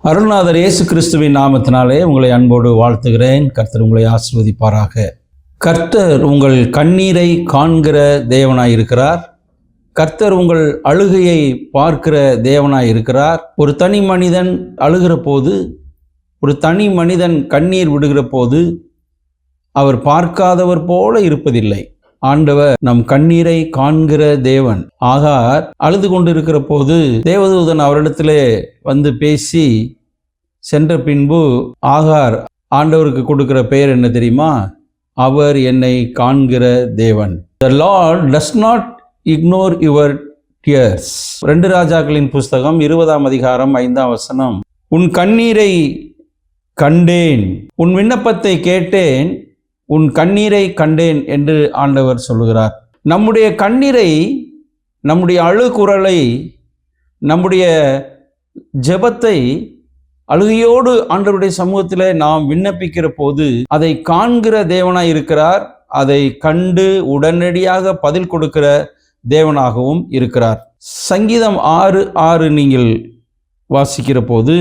அருள்நாதர் இயேசு கிறிஸ்துவின் நாமத்தினாலே உங்களை அன்போடு வாழ்த்துகிறேன். கர்த்தர் உங்களை ஆசீர்வதிப்பாராக. கர்த்தர் உங்கள் கண்ணீரை காண்கிற தேவனாயிருக்கிறார். கர்த்தர் உங்கள் அழுகையை பார்க்கிற தேவனாயிருக்கிறார். ஒரு தனி மனிதன் அழுகிற போது, ஒரு தனி மனிதன் கண்ணீர் விடுகிற போது அவர் பார்க்காதவர் போல இருப்பதில்லை. ஆண்டவர் நம் கண்ணீரை காண்கிற தேவன். ஆகார் அழுது கொண்டிருக்கிற போது தேவதூதன் அவரிடத்திலே வந்து பேசி சென்ற பின்பு ஆகார் ஆண்டவருக்கு கொடுக்கிற பெயர் என்ன தெரியுமா? அவர் என்னை காண்கிற தேவன். The Lord does not ignore your tears. 2 ராஜாக்களின் புஸ்தகம் 20ஆம் அதிகாரம் 5ஆம் வசனம். உன் கண்ணீரை கண்டேன், உன் விண்ணப்பத்தை கேட்டேன், உன் கண்ணீரை கண்டேன் என்று ஆண்டவர் சொல்லுகிறார். நம்முடைய கண்ணீரை, நம்முடைய அழுகுரலை, நம்முடைய ஜெபத்தை அழுகையோடு ஆண்டவருடைய சமூகத்தில் நாம் விண்ணப்பிக்கிற போது அதை காண்கிற தேவனாய் இருக்கிறார். அதை கண்டு உடனடியாக பதில் கொடுக்கிற தேவனாகவும் இருக்கிறார். சங்கீதம் 6:6 நீங்கள் வாசிக்கிற போது,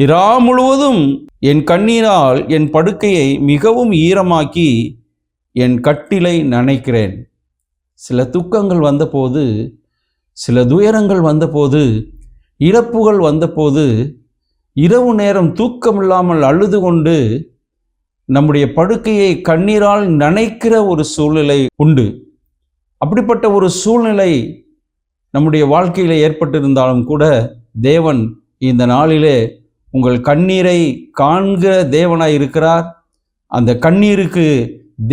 இரா முழுவதும் என் கண்ணீரால் என் படுக்கையை மிகவும் ஈரமாக்கி என் கட்டிலை நனைக்கிறேன். சில துக்கங்கள் வந்தபோது, சில துயரங்கள் வந்தபோது, இழப்புகள் வந்தபோது இரவு நேரம் தூக்கமில்லாமல் அழுது கொண்டு நம்முடைய படுக்கையை கண்ணீரால் நனைக்கிற ஒரு சூழ்நிலை உண்டு. அப்படிப்பட்ட ஒரு சூழ்நிலை நம்முடைய வாழ்க்கையில் ஏற்பட்டிருந்தாலும் கூட தேவன் இந்த நாளிலே உங்கள் கண்ணீரை காண்கிற தேவனாய் இருக்கிறார். அந்த கண்ணீருக்கு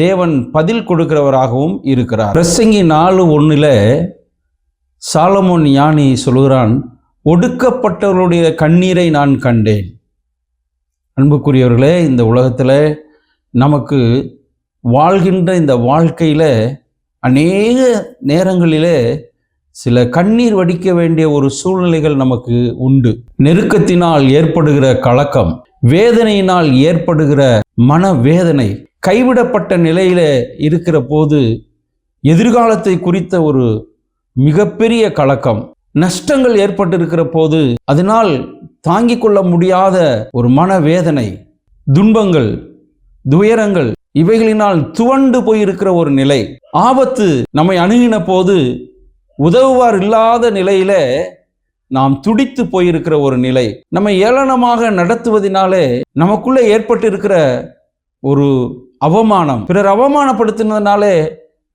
தேவன் பதில் கொடுக்கிறவராகவும் இருக்கிறார். பிரசங்கி 4:1 சாலமோன் ஞானி சொல்கிறான், ஒடுக்கப்பட்டவர்களுடைய கண்ணீரை நான் கண்டேன். அன்புக்குரியவர்களே, இந்த உலகத்தில் நமக்கு வாழ்கின்ற இந்த வாழ்க்கையில் அநேக நேரங்களிலே சில கண்ணீர் வடிக்க வேண்டிய ஒரு சூழ்நிலைகள் நமக்கு உண்டு. நெருக்கத்தினால் ஏற்படுகிற கலக்கம், வேதனையினால் ஏற்படுகிற மனவேதனை, கைவிடப்பட்ட நிலையில இருக்கிற போது எதிர்காலத்தை குறித்த ஒரு மிகப்பெரிய கலக்கம், நஷ்டங்கள் ஏற்பட்டிருக்கிற போது அதனால் தாங்கிக் கொள்ள முடியாத ஒரு மனவேதனை, துன்பங்கள், துயரங்கள், இவைகளினால் துவண்டு போயிருக்கிற ஒரு நிலை, ஆபத்து நம்மை அணுகின போது உதவுவார் இல்லாத நிலையில நாம் துடித்து போயிருக்கிற ஒரு நிலை, நம்மை ஏளனமாக நடத்துவதனாலே நமக்குள்ளே ஏற்பட்டு இருக்கிற ஒரு அவமானம், பிறர் அவமானப்படுத்தினதுனாலே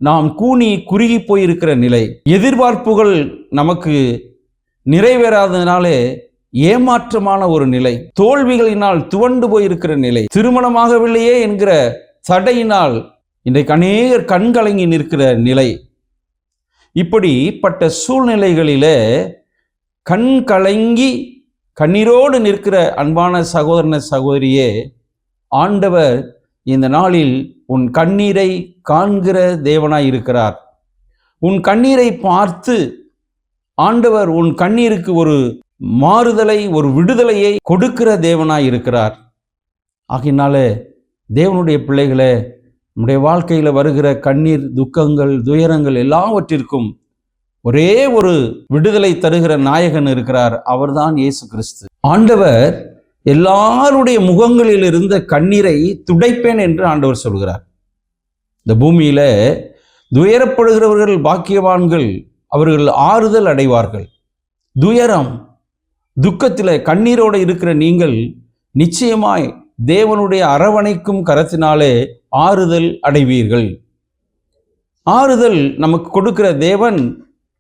நாம் கூனி குறுகி போயிருக்கிற நிலை, எதிர்பார்ப்புகள் நமக்கு நிறைவேறாததினாலே ஏமாற்றமான ஒரு நிலை, தோல்விகளினால் துவண்டு போயிருக்கிற நிலை, திருமணமாகவில்லையே என்கிற தடையினால் இன்றைக்கு அநேகர் கண்கலங்கி நிற்கிற நிலை, இப்படிப்பட்ட சூழ்நிலைகளிலே கண் கலங்கி கண்ணீரோடு நிற்கிற அன்பான சகோதரன சகோதரியே, ஆண்டவர் இந்த நாளில் உன் கண்ணீரை காண்கிற தேவனாய் இருக்கிறார். உன் கண்ணீரை பார்த்து ஆண்டவர் உன் கண்ணீருக்கு ஒரு மாறுதலை, ஒரு விடுதலையை கொடுக்கிற தேவனாய் இருக்கிறார். ஆகினால தேவனுடைய பிள்ளைகளே, நம்முடைய வாழ்க்கையில் வருகிற கண்ணீர், துக்கங்கள், துயரங்கள் எல்லாவற்றிற்கும் ஒரே ஒரு விடுதலை தருகிற நாயகன் இருக்கிறார். அவர்தான் இயேசு கிறிஸ்து. ஆண்டவர் எல்லாருடைய முகங்களில் இருந்த கண்ணீரை துடைப்பேன் என்று ஆண்டவர் சொல்கிறார். இந்த பூமியில துயரப்படுகிறவர்கள் பாக்கியவான்கள், அவர்கள் ஆறுதல் அடைவார்கள். துயரம், துக்கத்தில் கண்ணீரோடு இருக்கிற நீங்கள் நிச்சயமாய் தேவனுடைய அரவணைக்கும் கரத்தினாலே ஆறுதல் அடைவீர்கள். ஆறுதல் நமக்கு கொடுக்கிற தேவன்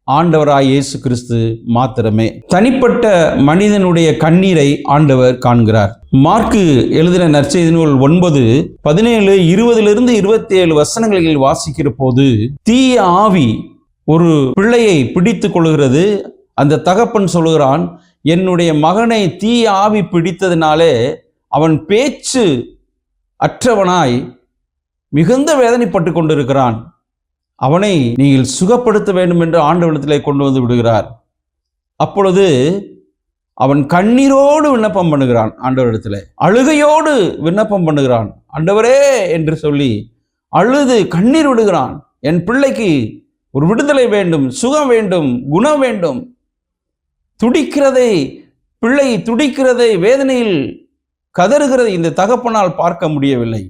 ஆண்டவராய் இயேசு கிறிஸ்து மாத்திரமே. தனிப்பட்ட மனிதனுடைய கண்ணீரை ஆண்டவர் காண்கிறார். மார்க்கு எழுதின நற்செய்தி நூல் 9:17-20 வசனங்களில் வாசிக்கிற போது, தீய ஆவி ஒரு பிள்ளையை பிடித்து கொள்கிறது. அந்த தகப்பன் சொல்கிறான், என்னுடைய மகனை தீய ஆவி பிடித்ததினாலே அவன் பேச்சு அற்றவனாய் மிகுந்த வேதனைப்பட்டு கொண்டிருக்கிறான். அவனை நீங்கள் சுகப்படுத்த வேண்டும் என்று ஆண்டவரிடத்திலே கொண்டு வந்து விடுகிறார். அப்பொழுது அவன் கண்ணீரோடு விண்ணப்பம் பண்ணுகிறான். ஆண்டவரிடத்திலே அழுகையோடு விண்ணப்பம் பண்ணுகிறான். ஆண்டவரே என்று சொல்லி அழுது கண்ணீர் விடுகிறான். என் பிள்ளைக்கு ஒரு விடுதலை வேண்டும், சுகம் வேண்டும், குணம் வேண்டும். துடிக்கிறதை பிள்ளை துடிக்கிறதை, வேதனையில் கதறுகிறதை இந்த தகப்பனால் பார்க்க முடியவில்லை.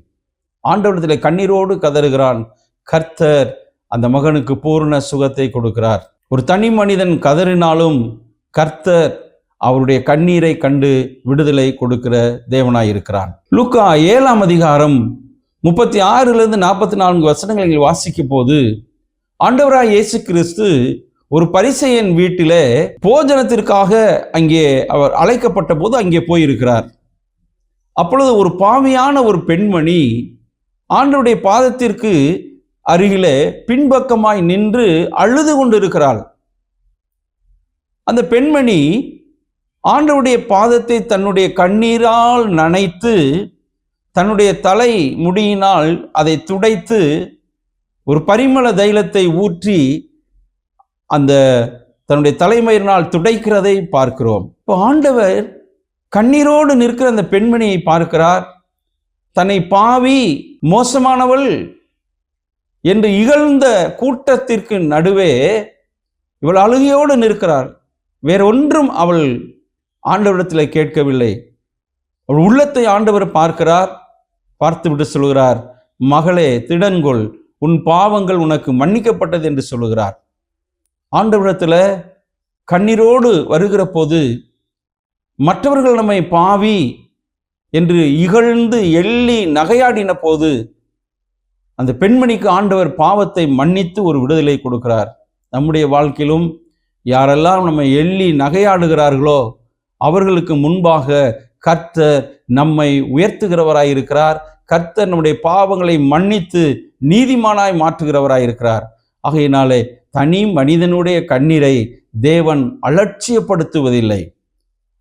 ஆண்டவரிடத்தில் கண்ணீரோடு கதறுகிறான். கர்த்தர் அந்த மகனுக்கு பூர்ண சுகத்தை கொடுக்கிறார். ஒரு தனி மனிதன் கதறினாலும் கர்த்தர் அவருடைய கண்ணீரை கண்டு விடுதலை கொடுக்கிற தேவனாயிருக்கிறான். லூக்கா 7ஆம் அதிகாரம் 36 44 வசனங்களை வாசிக்கும் போது ஆண்டவராய் இயேசு கிறிஸ்து ஒரு பரிசேயன் வீட்டிலே போஜனத்திற்காக அங்கே அவர் அழைக்கப்பட்ட போது அங்கே போயிருக்கிறார். அப்பொழுது ஒரு பாவியான ஒரு பெண்மணி ஆண்டவருடைய பாதத்திற்கு அருகிலே பின்பக்கமாய் நின்று அழுது கொண்டிருக்கிறாள். அந்த பெண்மணி ஆண்டவருடைய பாதத்தை தன்னுடைய கண்ணீரால் நனைத்து, தன்னுடைய தலை முடியினால் அதை துடைத்து, ஒரு பரிமள தைலத்தை ஊற்றி அந்த தன்னுடைய தலைமயிரினால் துடைக்கிறதை பார்க்கிறோம். இப்போ ஆண்டவர் கண்ணீரோடு நிற்கிற அந்த பெண்மணியை பார்க்கிறார். தன்னை பாவி, மோசமானவள் என்று இகழ்ந்த கூட்டத்திற்கு நடுவே இவள் அழுகையோடு நிற்கிறாள். வேறொன்றும் அவள் ஆண்டவரிடத்தில் கேட்கவில்லை. அவள் உள்ளத்தை ஆண்டவர் பார்க்கிறார். பார்த்துவிட்டு சொல்கிறார், மகளே திடன்கொள், உன் பாவங்கள் உனக்கு மன்னிக்கப்பட்டது என்று சொல்லுகிறார். ஆண்டவரிடத்தில் கண்ணீரோடு வருகிற போது மற்றவர்கள் நம்மை பாவி என்று இகழ்ந்து எள்ளி நகையாடின போது அந்த பெண்மணிக்கு ஆண்டவர் பாவத்தை மன்னித்து ஒரு விடுதலை கொடுக்கிறார். நம்முடைய வாழ்க்கையிலும் யாரெல்லாம் நம்மை எள்ளி நகையாடுகிறார்களோ அவர்களுக்கு முன்பாக கர்த்தர் நம்மை உயர்த்துகிறவராயிருக்கிறார். கர்த்தர் நம்முடைய பாவங்களை மன்னித்து நீதிமானாய் மாற்றுகிறவராயிருக்கிறார். ஆகையினாலே தனி மனிதனுடைய கண்ணீரை தேவன் அலட்சியப்படுத்துவதில்லை,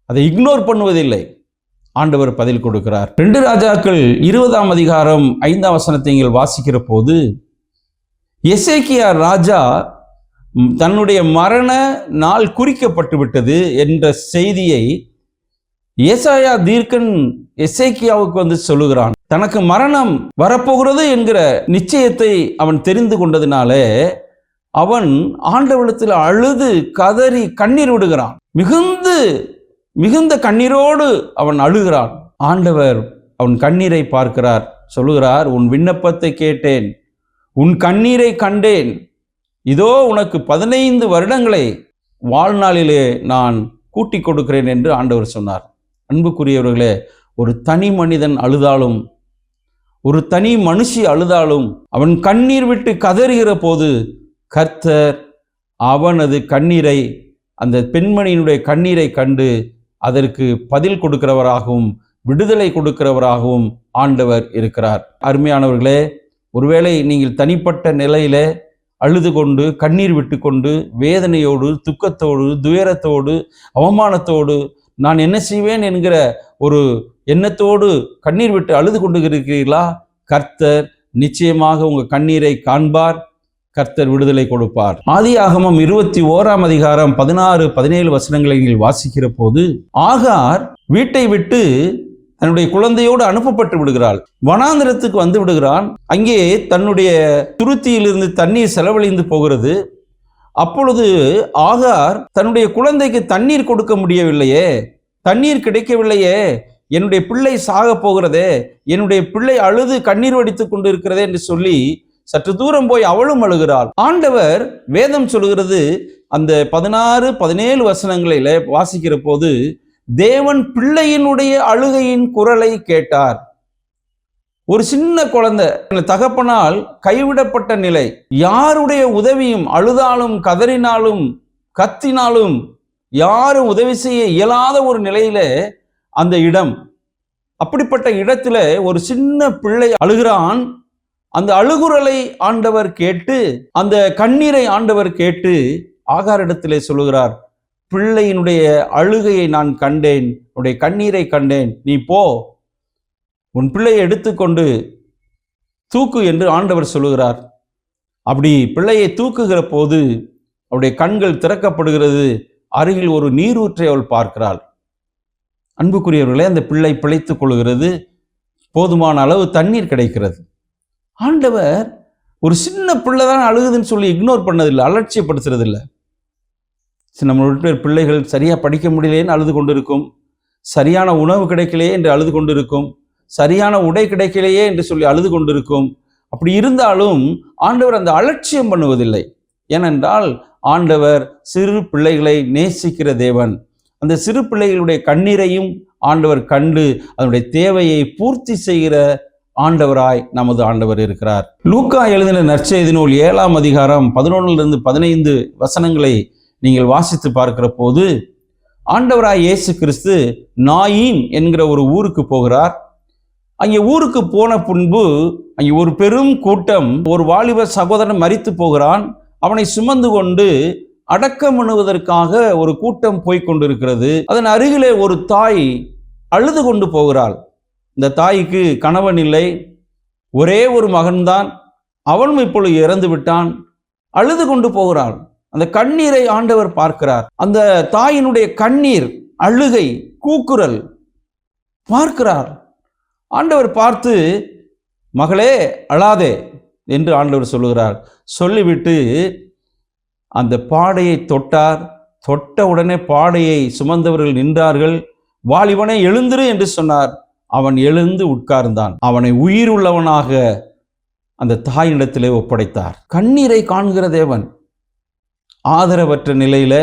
அதை இக்னோர் பண்ணுவதில்லை. ஆண்டவர் பதில் கொடுக்கிறார். 2 ராஜாக்கள் 20ஆம் அதிகாரம் 5ஆம் வசனத்தை நீங்கள் வாசிக்கிற போது எசேக்கியா ராஜா தன்னுடைய மரண நாள் குறிக்கப்பட்டு விட்டது என்ற செய்தியை ஏசாயா தீர்க்கன் எசேக்கியாவுக்கு வந்து சொல்லுகிறான். தனக்கு மரணம் வரப்போகிறது என்கிற நிச்சயத்தை அவன் தெரிந்து கொண்டதினாலே அவன் ஆண்டவரிடத்தில் அழுது கதறி கண்ணீர் விடுகிறான். மிகுந்த கண்ணீரோடு அவன் அழுகிறான். ஆண்டவர் அவன் கண்ணீரை பார்க்கிறார். சொல்லுகிறார், உன் விண்ணப்பத்தை கேட்டேன், உன் கண்ணீரை கண்டேன். இதோ உனக்கு 15 வருடங்களை வாழ்நாளிலே நான் கூட்டி கொடுக்கிறேன் என்று ஆண்டவர் சொன்னார். அன்புக்குரியவர்களே, ஒரு தனி மனிதன் அழுதாலும், ஒரு தனி மனுஷி அழுதாலும், அவன் கண்ணீர் விட்டு கதறுகிற போது கர்த்தர் அவனது கண்ணீரை, அந்த பெண்மணியினுடைய கண்ணீரை கண்டு அதற்கு பதில் கொடுக்கிறவராகவும் விடுதலை கொடுக்கிறவராகவும் ஆண்டவர் இருக்கிறார். அருமையானவர்களே, ஒருவேளை நீங்கள் தனிப்பட்ட நிலையில அழுது கொண்டு கண்ணீர் விட்டு கொண்டு வேதனையோடு துக்கத்தோடு துயரத்தோடு அவமானத்தோடு நான் என்ன செய்வேன் என்கிற ஒரு எண்ணத்தோடு கண்ணீர் விட்டு அழுது கொண்டு இருக்கிறீர்களா? கர்த்தர் நிச்சயமாக உங்கள் கண்ணீரை காண்பார். கர்த்தர் விடுதலை கொடுப்பார். ஆதியாகமம் 21ஆம் அதிகாரம் 16-17 வசனங்களை நீங்கள் வாசிக்கிற போது ஆகார் வீட்டை விட்டு தன்னுடைய குழந்தையோடு அனுப்பப்பட்டு விடுகிறாள். வனாந்திரத்துக்கு வந்து விடுகிறான். அங்கே தன்னுடைய துருத்தியிலிருந்து தண்ணீர் செலவழிந்து போகிறது. அப்பொழுது ஆகார் தன்னுடைய குழந்தைக்கு தண்ணீர் கொடுக்க முடியவில்லையே, தண்ணீர் கிடைக்கவில்லையே, என்னுடைய பிள்ளை சாக போகிறதே, என்னுடைய பிள்ளை அழுது கண்ணீர் வடித்துக் கொண்டு இருக்கிறதே என்று சொல்லி சற்று தூரம் போய் அவளும் அழுகிறாள். ஆண்டவர் வேதம் சொல்கிறது, அந்த 16-17 வசனங்களில வாசிக்கிற போது தேவன் பிள்ளையினுடைய அழுகையின் குரலை கேட்டார். ஒரு சின்ன குழந்தை தகப்பனால் கைவிடப்பட்ட நிலை, யாருடைய உதவியும், அழுதாலும் கதறினாலும் கத்தினாலும் யாரும் உதவி செய்ய இயலாத ஒரு நிலையில அந்த இடம். அப்படிப்பட்ட இடத்துல ஒரு சின்ன பிள்ளை அழுகிறான். அந்த அழுகுரலை ஆண்டவர் கேட்டு, அந்த கண்ணீரை ஆண்டவர் கேட்டு ஆகாரிடத்திலே சொல்லுகிறார், பிள்ளையினுடைய அழுகையை நான் கண்டேன், உன்னுடைய கண்ணீரை கண்டேன், நீ போ, உன் பிள்ளையை எடுத்துக்கொண்டு தூக்கு என்று ஆண்டவர் சொல்லுகிறார். அப்படி பிள்ளையை தூக்குகிற போது அவருடைய கண்கள் திறக்கப்படுகிறது. அருகில் ஒரு நீரூற்றை அவள் பார்க்கிறாள். அன்புக்குரியவர்களே, அந்த பிள்ளை பிழைத்துக் கொள்கிறது. போதுமான அளவு தண்ணீர் கிடைக்கிறது. ஆண்டவர் ஒரு சின்ன பிள்ளை தான் அழுகுதுன்னு சொல்லி இக்னோர் பண்ணதில்லை, அலட்சியப்படுத்துறதில்லை. நம்ம வீட்டு பிள்ளைகள் சரியாக படிக்க முடியலேன்னு அழுது கொண்டு இருக்கும், சரியான உணவு கிடைக்கலையே என்று அழுது கொண்டு இருக்கும், சரியான உடை கிடைக்கலையே என்று சொல்லி அழுது கொண்டிருக்கும். அப்படி இருந்தாலும் ஆண்டவர் அந்த அலட்சியம் பண்ணுவதில்லை. ஏனென்றால் ஆண்டவர் சிறு பிள்ளைகளை நேசிக்கிற தேவன். அந்த சிறு பிள்ளைகளுடைய கண்ணீரையும் ஆண்டவர் கண்டு அதனுடைய தேவையை பூர்த்தி செய்கிற ஆண்டவராய் நமது ஆண்டவர் இருக்கிறார். லூக்கா எழுதின நற்செய்தி நூல் 7ஆம் அதிகாரம் 11 to 15 வசனங்களை நீங்கள் வாசித்து பார்க்கிற போது, ஆண்டவராய் இயேசு கிறிஸ்து நாயின் என்கிற ஒரு ஊருக்கு போகிறார். அங்கே ஊருக்கு போன பின்பு அங்கே ஒரு பெரும் கூட்டம், ஒரு வாலிப சகோதரன் மரித்து போகிறான், அவனை சுமந்து கொண்டு அடக்கம் பண்ணுவதற்காக ஒரு கூட்டம் போய்கொண்டிருக்கிறது. அதன் அருகிலே ஒரு தாய் அழுது கொண்டு போகிறாள். இந்த தாய்க்கு கணவன் இல்லை, ஒரே ஒரு மகன்தான், அவனும் இப்பொழுது இறந்து விட்டான். அழுது கொண்டு போகிறாள். அந்த கண்ணீரை ஆண்டவர் பார்க்கிறார். அந்த தாயினுடைய கண்ணீர், அழுகை, கூக்குரல் பார்க்கிறார். ஆண்டவர் பார்த்து, மகளே அழாதே என்று ஆண்டவர் சொல்லுகிறார். சொல்லிவிட்டு அந்த பாடையை தொட்டார். தொட்ட உடனே பாடையை சுமந்தவர்கள் நின்றார்கள். வாலிபனை எழுந்திரு என்று சொன்னார். அவன் எழுந்து உட்கார்ந்தான். அவனை உயிர் உள்ளவனாக அந்த தாயினிடத்திலே ஒப்படைத்தார். கண்ணீரை காண்கிற தேவன். ஆதரவற்ற நிலையில,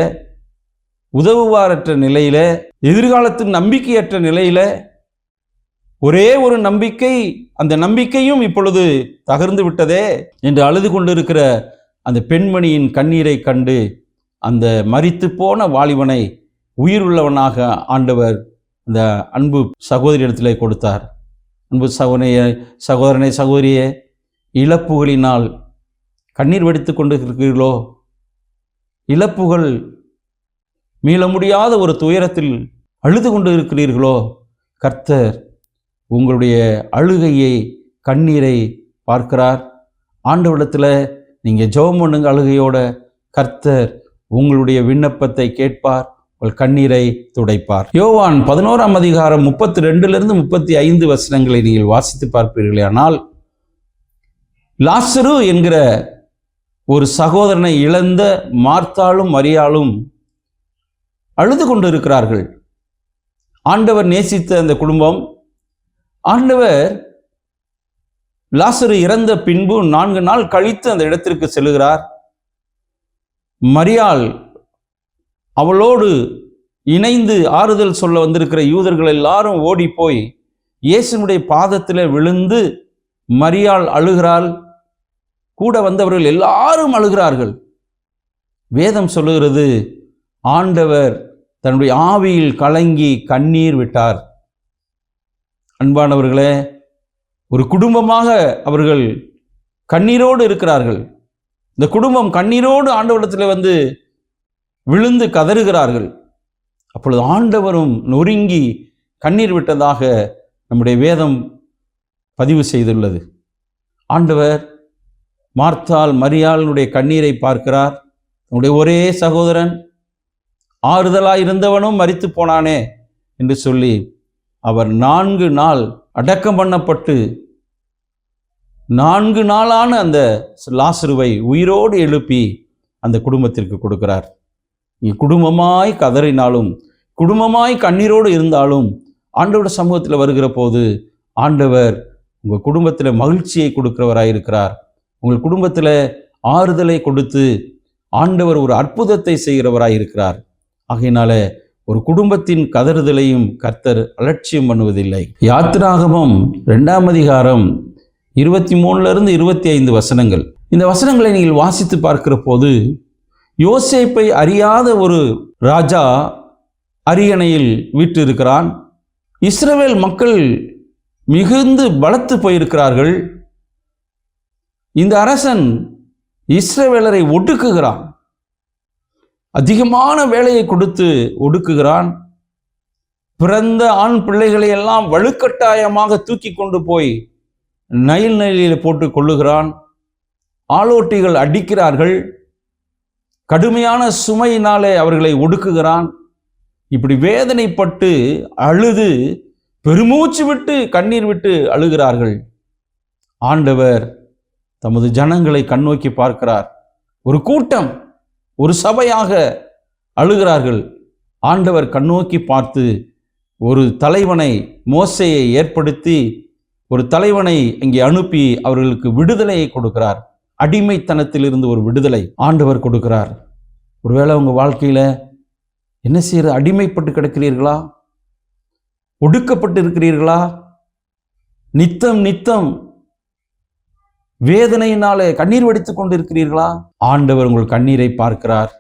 உதவுவாரற்ற நிலையில, எதிர்காலத்தின் நம்பிக்கையற்ற நிலையில, ஒரே ஒரு நம்பிக்கை, அந்த நம்பிக்கையும் இப்பொழுது தகர்ந்து விட்டதே என்று அழுது கொண்டிருக்கிற அந்த பெண்மணியின் கண்ணீரை கண்டு அந்த மரித்து போன வாலிபனை உயிருள்ளவனாக ஆண்டவர் அந்த அன்பு சகோதரியிடத்திலே கொடுத்தார். அன்பு சகோதரனை சகோதரியே, இழப்புகளினால் கண்ணீர் வடித்து கொண்டு இருக்கிறீர்களோ? இழப்புகள் மீள முடியாத ஒரு துயரத்தில் அழுது கொண்டு இருக்கிறீர்களோ? கர்த்தர் உங்களுடைய அழுகையை, கண்ணீரை பார்க்கிறார். ஆண்டவரிடத்தில் நீங்கள் ஜெபம் பண்ணுங்க அழுகையோட. கர்த்தர் உங்களுடைய விண்ணப்பத்தை கேட்பார், உங்கள் கண்ணீரை துடைப்பார். யோவான் 11ஆம் அதிகாரம் 32 to 35 வசனங்களை நீங்கள் வாசித்து பார்ப்பீர்களே ஆனால், லாசரு என்கிற ஒரு சகோதரனை இழந்த மார்த்தாளும் மரியாளும் அழுது கொண்டு இருக்கிறார்கள். ஆண்டவர் நேசித்த அந்த குடும்பம். ஆண்டவர் லாசரு இறந்த பின்பு 4 நாள் கழித்து அந்த இடத்திற்கு செல்கிறார். மரியாள் அவளோடு இணைந்து ஆறுதல் சொல்ல வந்திருக்கிற யூதர்கள் எல்லாரும் ஓடி போய் இயேசுனுடைய பாதத்தில் விழுந்து மரியாள் அழுகிறாள். கூட வந்தவர்கள் எல்லாரும் அழுகிறார்கள். வேதம் சொல்லுகிறது, ஆண்டவர் தன்னுடைய ஆவியில் கலங்கி கண்ணீர் விட்டார். அன்பானவர்களே, ஒரு குடும்பமாக அவர்கள் கண்ணீரோடு இருக்கிறார்கள். இந்த குடும்பம் கண்ணீரோடு ஆண்டவரிடத்தில் வந்து விழுந்து கதறுகிறார்கள். அப்பொழுது ஆண்டவரும் நொறுங்கி கண்ணீர் விட்டதாக நம்முடைய வேதம் பதிவு செய்துள்ளது. ஆண்டவர் மார்த்தாள் மரியாளுடைய கண்ணீரை பார்க்கிறார். நம்முடைய ஒரே சகோதரன் ஆறுதலாய் இருந்தவனும் மரித்து போனானே என்று சொல்லி அவர் 4 நாள் அடக்கம் பண்ணப்பட்டு 4 நாளான அந்த லாசருவை உயிரோடு எழுப்பி அந்த குடும்பத்திற்கு கொடுக்கிறார். குடும்பமாய் கதறினாலும், குடும்பமாய் கண்ணீரோடு இருந்தாலும், ஆண்டவருடைய சமூகத்தில் வருகிற போது ஆண்டவர் உங்கள் குடும்பத்தில் மகிழ்ச்சியை கொடுக்கிறவராயிருக்கிறார். உங்கள் குடும்பத்தில் ஆறுதலை கொடுத்து ஆண்டவர் ஒரு அற்புதத்தை செய்கிறவராயிருக்கிறார். ஆகையினால ஒரு குடும்பத்தின் கதறுதலையும் கர்த்தர் அலட்சியம் பண்ணுவதில்லை. யாத்திராகமம் 2ஆம் அதிகாரம் 23 to 25 வசனங்கள். இந்த வசனங்களை நீங்கள் வாசித்து பார்க்கிற போது, யோசேப்பை அறியாத ஒரு ராஜா அரியணையில் வீற்றிருக்கிறான். இஸ்ரவேல் மக்கள் மிகுந்து பலத்து போயிருக்கிறார்கள். இந்த அரசன் இஸ்ரவேலரை ஒடுக்குகிறான். அதிகமான வேலையை கொடுத்து ஒடுக்குகிறான். பிறந்த ஆண் பிள்ளைகளை எல்லாம் வலுக்கட்டாயமாக தூக்கி கொண்டு போய் நைல் நதியில் போட்டு கொள்ளுகிறான். ஆளோட்டிகள் அடிக்கிறார்கள். கடுமையான சுமையினாலே அவர்களை ஒடுக்குகிறான். இப்படி வேதனைப்பட்டு அழுது பெருமூச்சு விட்டு கண்ணீர் விட்டு அழுகிறார்கள். ஆண்டவர் தமது ஜனங்களை கண்ணோக்கி பார்க்கிறார். ஒரு கூட்டம், ஒரு சபையாக அழுகிறார்கள். ஆண்டவர் கண்ணோக்கி பார்த்து ஒரு தலைவனை, மோசேயை ஏற்படுத்தி ஒரு தலைவனை இங்கே அனுப்பி அவர்களுக்கு விடுதலையை கொடுக்கிறார். அடிமைத்தனத்திலிருந்து ஒரு விடுதலை ஆண்டவர் கொடுக்கிறார். ஒருவேளை உங்கள் வாழ்க்கையில் என்ன செய்யறது? அடிமைப்பட்டு கிடக்கிறீர்களா? ஒடுக்கப்பட்டு இருக்கிறீர்களா? நித்தம் நித்தம் வேதனையினாலே கண்ணீர் வடித்துக் கொண்டு இருக்கிறீர்களா? ஆண்டவர் உங்கள் கண்ணீரை பார்க்கிறார்.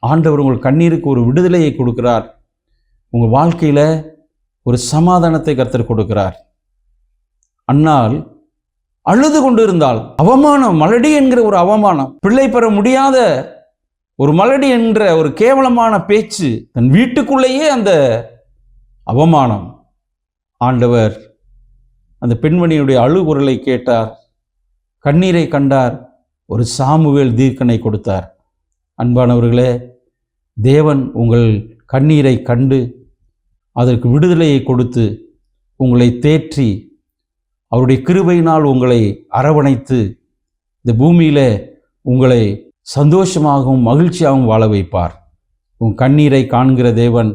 ஆண்டவர் உங்கள் கண்ணீருக்கு ஒரு விடுதலையை கொடுக்கிறார். உங்கள் வாழ்க்கையில ஒரு சமாதானத்தை கர்த்தர் கொடுக்கிறார். அன்னால் அழுது கொண்டு இருந்தால் அவமானம், மலடி என்கிற ஒரு அவமானம், பிள்ளை பெற முடியாத ஒரு மலடி என்ற ஒரு கேவலமான பேச்சு, தன் வீட்டுக்குள்ளேயே அந்த அவமானம். ஆண்டவர் அந்த பெண்மணியுடைய அழுகுரலை கேட்டார், கண்ணீரை கண்டார், ஒரு சாமுவேல் தீர்க்கனை கொடுத்தார். அன்பானவர்களே, தேவன் உங்கள் கண்ணீரை கண்டு அதற்கு விடுதலையை கொடுத்து உங்களை தேற்றி அவருடைய கிருபையினால் உங்களை அரவணைத்து இந்த பூமியில உங்களை சந்தோஷமாகவும் மகிழ்ச்சியாகவும் வாழ வைப்பார். உங்கள் கண்ணீரை காண்கிற தேவன்,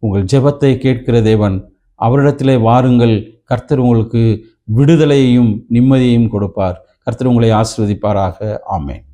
உங்கள் ஜெபத்தை கேட்கிற தேவன். அவரிடத்திலே வாருங்கள், கர்த்தர் உங்களுக்கு விடுதலையையும் நிம்மதியையும் கொடுப்பார். கர்த்தர் உங்களை ஆசீர்வதிப்பாராக. ஆமென்.